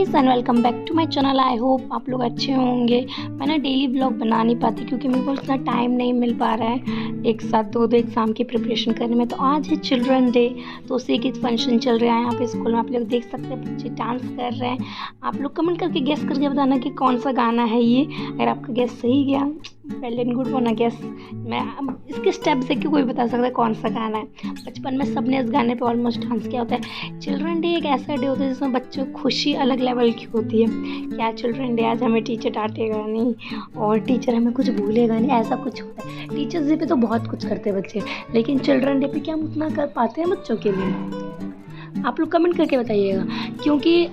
Guys and welcome back to my channel. I hope आप लोग अच्छे होंगे। मैं ना डेली ब्लॉग बना नहीं पाती क्योंकि मेरे को इतना टाइम नहीं मिल पा रहा है एक साथ दो एग्ज़ाम की प्रिपरेशन करने में। तो आज है चिल्ड्रन डे, तो उसी की फंक्शन चल रहा है यहाँ पे स्कूल में। आप लोग देख सकते हैं बच्चे डांस कर रहे हैं। आप लोग कमेंट करके गेस करके बताना कि कौन सा गाना है ये। अगर आपका गेस सही गया वेल एंड गुड होना गेस। मैं इसके स्टेप से कि कोई बता सकता है कौन सा गाना है। बचपन में सबने इस गाने पे ऑलमोस्ट डांस किया होता है। चिल्ड्रन डे एक ऐसा डे होता है जिसमें बच्चों को खुशी अलग लेवल की होती है। क्या चिल्ड्रन डे आज हमें टीचर डांटेगा नहीं और टीचर हमें कुछ भूलेगा नहीं, ऐसा कुछ होता है। टीचर्स डे पे तो बहुत कुछ करते हैं बच्चे, लेकिन चिल्ड्रन डे पे क्या हम उतना कर पाते हैं बच्चों के लिए? आप लोग कमेंट करके बताइएगा, क्योंकि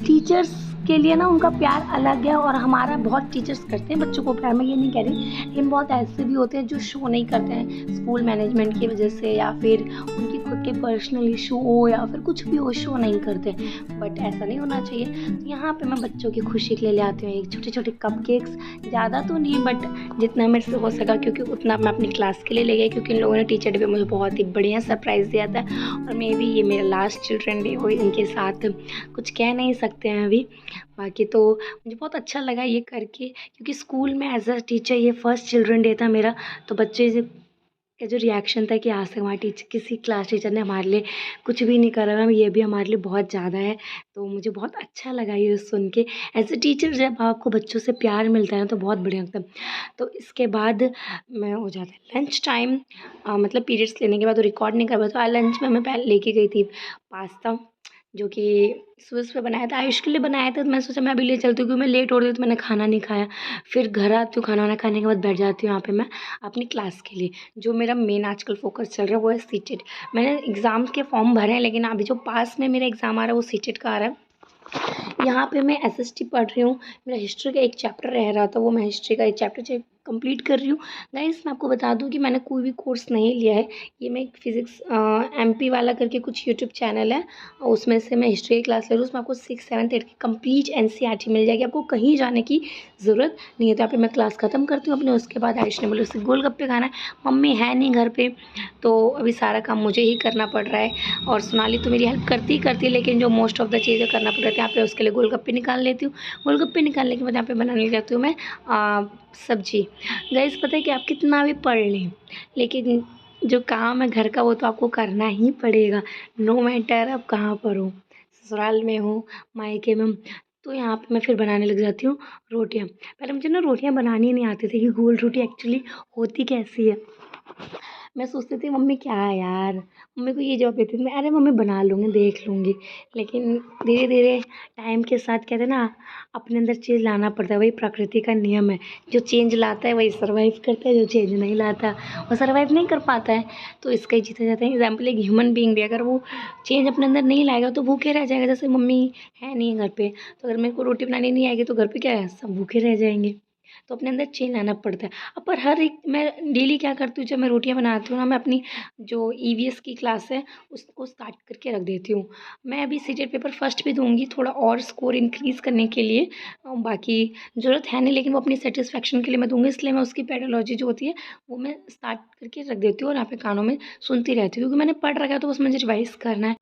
टीचर्स के लिए ना उनका प्यार अलग है और हमारा बहुत टीचर्स करते हैं बच्चों को प्यार। मैं ये नहीं कह रही, लेकिन बहुत ऐसे भी होते हैं जो शो नहीं करते हैं स्कूल मैनेजमेंट की वजह से, या फिर उनकी खुद के पर्सनल इशू हो या फिर कुछ भी हो, शो नहीं करते। बट ऐसा नहीं होना चाहिए। तो यहाँ पे मैं बच्चों की खुशी के लिए ले आती हूँ एक छोटे छोटे कपकेक्स। ज़्यादा तो नहीं बट जितना मेरे से हो सका, क्योंकि उतना मैं अपनी क्लास के लिए ले गई, क्योंकि इन लोगों ने टीचर डे पे मुझे बहुत ही बढ़िया सरप्राइज़ दिया था। और मे भी ये मेरा लास्ट चिल्ड्रन डे हो इनके साथ, कुछ कह नहीं सकते हैं अभी। बाकी तो मुझे बहुत अच्छा लगा ये करके, क्योंकि स्कूल में एज अ टीचर ये फर्स्ट चिल्ड्रन डे था मेरा। तो बच्चे का जो रिएक्शन था कि आज तक हमारे टीचर, किसी क्लास टीचर ने हमारे लिए कुछ भी नहीं करा मैम, ये भी हमारे लिए बहुत ज़्यादा है। तो मुझे बहुत अच्छा लगा ये सुन के। एज अ टीचर जब आपको बच्चों से प्यार मिलता है ना तो बहुत बढ़िया लगता है। तो इसके बाद मैं हो जाता है लंच टाइम, मतलब पीरियड्स लेने के बाद तो रिकॉर्ड नहीं कर पाया। तो लंच में मैं पहले लेके गई थी पास्ता, जो कि सुबह बनाया था, आयुष के लिए बनाया था। तो मैं सोचा मैं अभी ले चलती हूँ, क्योंकि मैं लेट हो रही थी तो मैंने खाना नहीं खाया। फिर घर आती हूँ, खाना वाना खाने के बाद बैठ जाती हूँ यहाँ पे मैं अपनी क्लास के लिए। जो मेरा मेन आजकल फोकस चल रहा है वो है सीटेट। मैंने एग्ज़ाम्स के फॉर्म भरे हैं, लेकिन अभी जो पास में मेरा एग्ज़ाम आ रहा है वो सीटेट का आ रहा है। यहाँ पे मैं एसएसटी पढ़ रही हूँ। मेरा हिस्ट्री का एक चैप्टर रह रहा था, वो मैं हिस्ट्री का एक चैप्टर कंप्लीट कर रही हूँ। गाइस मैं आपको बता दूँ कि मैंने कोई भी कोर्स नहीं लिया है। ये मैं एक फिज़िक्स एमपी वाला करके कुछ यूट्यूब चैनल है, उसमें से मैं हिस्ट्री की क्लास ले रही हूँ। उसमें आपको 6, 7, 8 की कंप्लीट एनसीईआरटी मिल जाएगी। आपको कहीं जाने की ज़रूरत नहीं है। तो यहाँ पे मैं क्लास ख़त्म करती हूँ अपने। उसके बाद आयुष ने बोला उसे गोलगप्पे खाना है, मम्मी है नहीं घर पे, तो अभी सारा काम मुझे ही करना पड़ रहा है। और सोनाली तो मेरी हेल्प करती ही करती है, लेकिन जो मोस्ट ऑफ द चीज़ें करना पड़ रहा है यहाँ पे, उसके लिए गोलगप्पे निकाल लेती हूँ। गोलगप्पे निकालने के बाद यहाँ पे बनाने लग जाती हूँ मैं सब्जी। गाइस पता है कि आप कितना भी पढ़ लें, लेकिन जो काम है घर का वो तो आपको करना ही पड़ेगा, नो मैटर आप कहाँ पर हो, ससुराल में हो, मायके में। तो यहाँ पे मैं फिर बनाने लग जाती हूँ रोटियाँ। पहले मुझे ना रोटियाँ बनानी नहीं आती थी कि गोल रोटी एक्चुअली होती कैसी है। मैं सोचती थी मम्मी क्या है यार, मम्मी को ये जवाब देती थी मैं, अरे मम्मी बना लूँगी देख लूँगी। लेकिन धीरे धीरे टाइम के साथ कहते हैं ना, अपने अंदर चेंज लाना पड़ता है। वही प्रकृति का नियम है, जो चेंज लाता है वही सर्वाइव करता है, जो चेंज नहीं लाता वो सर्वाइव नहीं कर पाता है। तो इसका ही जीते जाते हैं। एग्जाम्पल एक ह्यूमन बीइंग भी अगर वो चेंज अपने अंदर नहीं लाएगा तो भूखे रह जाएगा। जैसे मम्मी है नहीं घर पे, तो अगर मेरे को रोटी बनानी नहीं आएगी तो घर पे क्या है, सब भूखे रह जाएंगे। तो अपने अंदर चेंज लाना पड़ता है। अब पर हर एक, मैं डेली क्या करती हूँ, जब मैं रोटियाँ बनाती हूँ ना, मैं अपनी जो ईवीएस की क्लास है उसको स्टार्ट करके रख देती हूँ। मैं अभी सीटेट पेपर फर्स्ट भी दूँगी, थोड़ा और स्कोर इंक्रीज़ करने के लिए। बाकी ज़रूरत है नहीं, लेकिन वो अपनी सेटिस्फेक्शन के लिए मैं दूँगी, इसलिए मैं उसकी पेडोलॉजी जो होती है वो मैं स्टार्ट करके रख देती हूँ और यहाँ पे कानों में सुनती रहती हूँ, क्योंकि मैंने पढ़ रखा है तो बस मुझे रिवाइज़ करना है।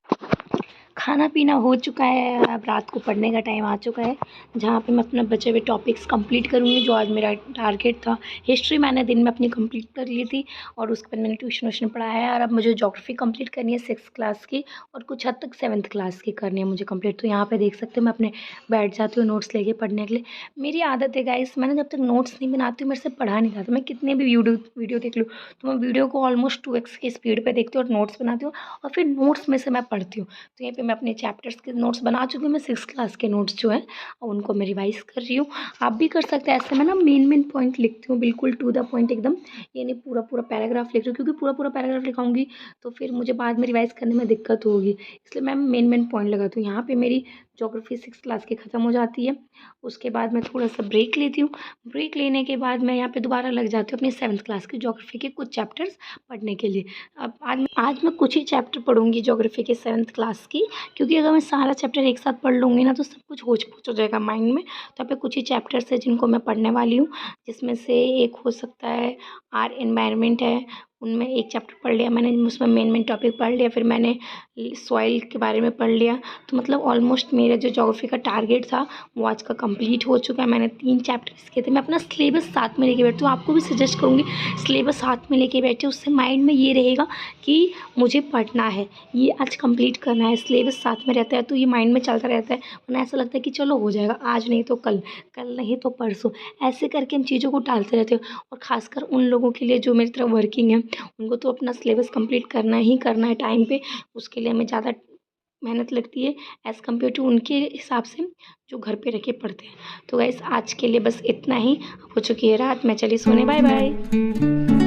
खाना पीना हो चुका है, अब रात को पढ़ने का टाइम आ चुका है, जहाँ पे मैं अपने बचे हुए टॉपिक्स कंप्लीट करूँगी। जो आज मेरा टारगेट था, हिस्ट्री मैंने दिन में अपनी कंप्लीट कर ली थी और उसके बाद मैंने ट्यूशन व्यूशन पढ़ाया है। और अब मुझे ज्योग्राफी कंप्लीट करनी है 6th क्लास की, और कुछ हद तक 7th क्लास की करनी है मुझे कंप्लीट। तो यहाँ पे देख सकते हो मैं अपने बैठ जाती हूँ नोट्स लेके पढ़ने के लिए। मेरी आदत है गाइस, मैंने जब तक नोट्स नहीं बनाती हूँ मेरे से पढ़ा नहीं जाता। मैं कितने भी वीडियो देख लूँ तो मैं वीडियो को ऑलमोस्ट 2x की स्पीड पर देखती हूँ और नोट्स बनाती हूँ, और फिर नोट्स में से मैं पढ़ती हूँ। तो यहाँ पे मैं अपने चैप्टर्स के नोट्स बना चुकी हूँ। मैं 6th क्लास के नोट्स जो हैं उनको मैं रिवाइज़ कर रही हूँ। आप भी कर सकते हैं ऐसे। मैं ना मेन पॉइंट लिखती हूँ, बिल्कुल टू द पॉइंट एकदम। ये नहीं पूरा पैराग्राफ लिख रही हूँ, क्योंकि पूरा पैराग्राफ लिखाऊंगी तो फिर मुझे बाद में रिवाइज़ करने में दिक्कत होगी, इसलिए मैं मेन पॉइंट लगाती हूँ। यहाँ पे मेरी ज्योग्राफी 6th क्लास की ख़त्म हो जाती है। उसके बाद मैं थोड़ा सा ब्रेक लेती हूँ। ब्रेक लेने के बाद मैं यहाँ पे दोबारा लग जाती हूँ अपनी 7th क्लास की ज्योग्राफी के कुछ चैप्टर्स पढ़ने के लिए। अब आज मैं कुछ ही चैप्टर पढ़ूंगी ज्योग्राफी के 7th क्लास की, क्योंकि अगर मैं सारा चैप्टर एक साथ पढ़ लूँगी ना तो सब कुछ होच-पोच हो जाएगा माइंड में। तो यहाँ पे कुछ ही चैप्टर्स हैं जिनको मैं पढ़ने वाली हूँ, जिसमें से एक हो सकता है आर एनवायरनमेंट है, उनमें एक चैप्टर पढ़ लिया मैंने, उसमें मेन टॉपिक पढ़ लिया, फिर मैंने सॉइल के बारे में पढ़ लिया। तो मतलब ऑलमोस्ट मेरा जो ज्योग्राफी का टारगेट था वो आज का कंप्लीट हो चुका है। मैंने 3 चैप्टर्स किए थे। मैं अपना सिलेबस साथ में लेके बैठती हूँ, आपको भी सजेस्ट करूँगी सिलेबस साथ में लेके बैठिए, उससे माइंड में ये रहेगा कि मुझे पढ़ना है, ये आज कंप्लीट करना है। सिलेबस साथ में रहता है तो ये माइंड में चलता रहता है, वरना ऐसा लगता है कि चलो हो जाएगा, आज नहीं तो कल, कल नहीं तो परसों, ऐसे करके हम चीज़ों को टालते रहते हैं। और ख़ासकर उन लोगों के लिए जो मेरी तरह वर्किंग है, उनको तो अपना सिलेबस कंप्लीट करना ही करना है टाइम पे। उसके लिए हमें ज़्यादा मेहनत लगती है एज़ कम्पेयर टू उनके हिसाब से जो घर पे रह के पढ़ते हैं। तो गाइस आज के लिए बस इतना ही। हो चुकी है रात, मैं चली सोने, बाय बाय।